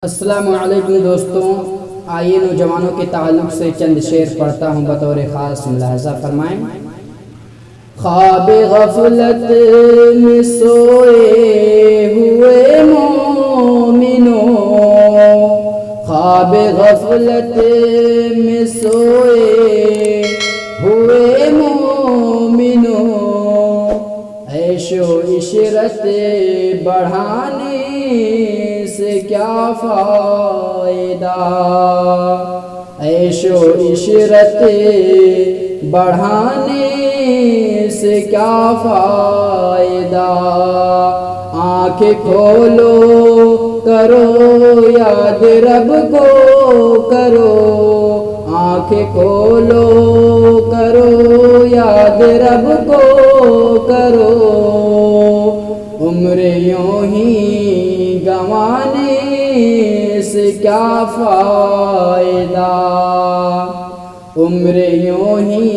السلام علیکم دوستوں، آئیے نوجوانوں کے تعلق سے چند شعر پڑھتا ہوں بطور خاص، ملاحظہ فرمائیں۔ خواب غفلت میں سوئے ہوئے مومنوں، خواب غفلت میں سوئے ہوئے مومنوں، عیش و عشرت بڑھانے سے کیا فائدہ، عیش و عشرت بڑھانے سے کیا فائدہ، آنکھیں کھولو کرو یاد رب کو کرو، آنکھیں کھولو کرو یاد رب کو کرو، عمر یوں ہی گنوانے سے کیا فائدہ، عمر یوں ہی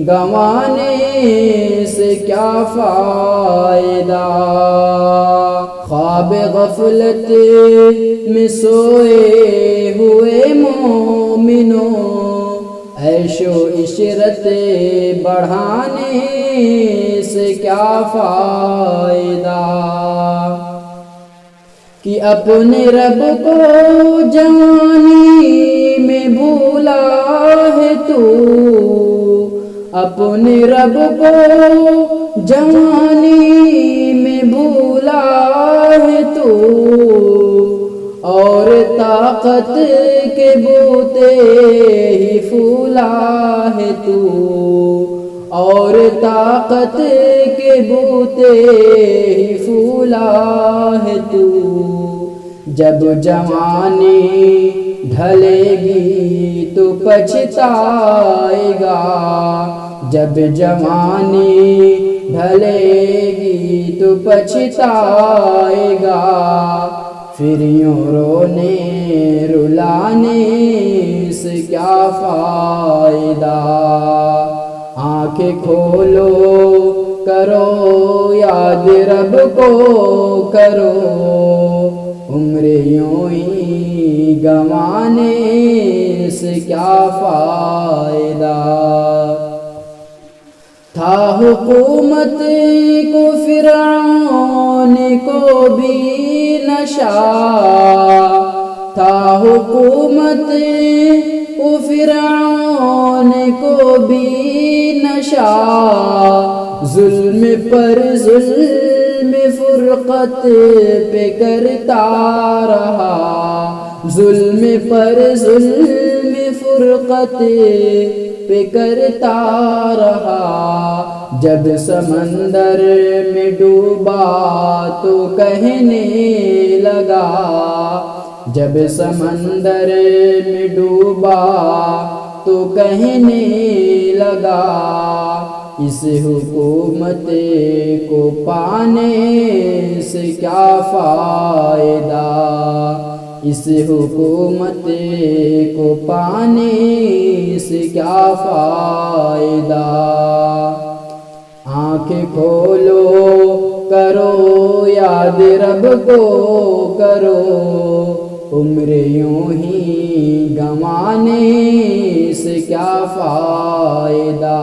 گنوانے سے کیا فائدہ، خواب غفلت میں سوئے ہوئے مومنوں، عیش و عشرت بڑھانے سے کیا فائدہ، کہ اپنے رب کو جوانی میں بھولا ہے تو، اپنے رب کو جوانی میں بھولا ہے تو، اور طاقت کے بوتے ہی پھولا ہے تو، اور طاقت کے بوتے ہی پھولا ہے تو، جب جوانی ڈھلے گی تو پچھتائے گا، جب جوانی ڈھلے گی تو پچھتائے گا، پھر یوں رونے رلانے سے کیا فائدہ، آنکھیں کھولو کرو یاد رب کو کرو، عمر یوں ہی گنوانے سے کیا فائدہ، تھا حکومت کو فرعون کو بھی نشہ، تھا حکومت کو فرعون کو بھی نشہ، ظلم پر ظلم فرقت پہ کرتا رہا، ظلم پر ظلم فرقت پہ کرتا رہا، جب سمندر میں ڈوبا تو کہنے لگا، جب سمندر میں ڈوبا تو کہنے لگا، اس حکومت کو پانے سے کیا فائدہ، اس حکومت کو پانے سے کیا فائدہ، آنکھیں کھولو کرو یاد رب کو کرو، عمر یوں ہی گنوانے سے کیا فائدہ۔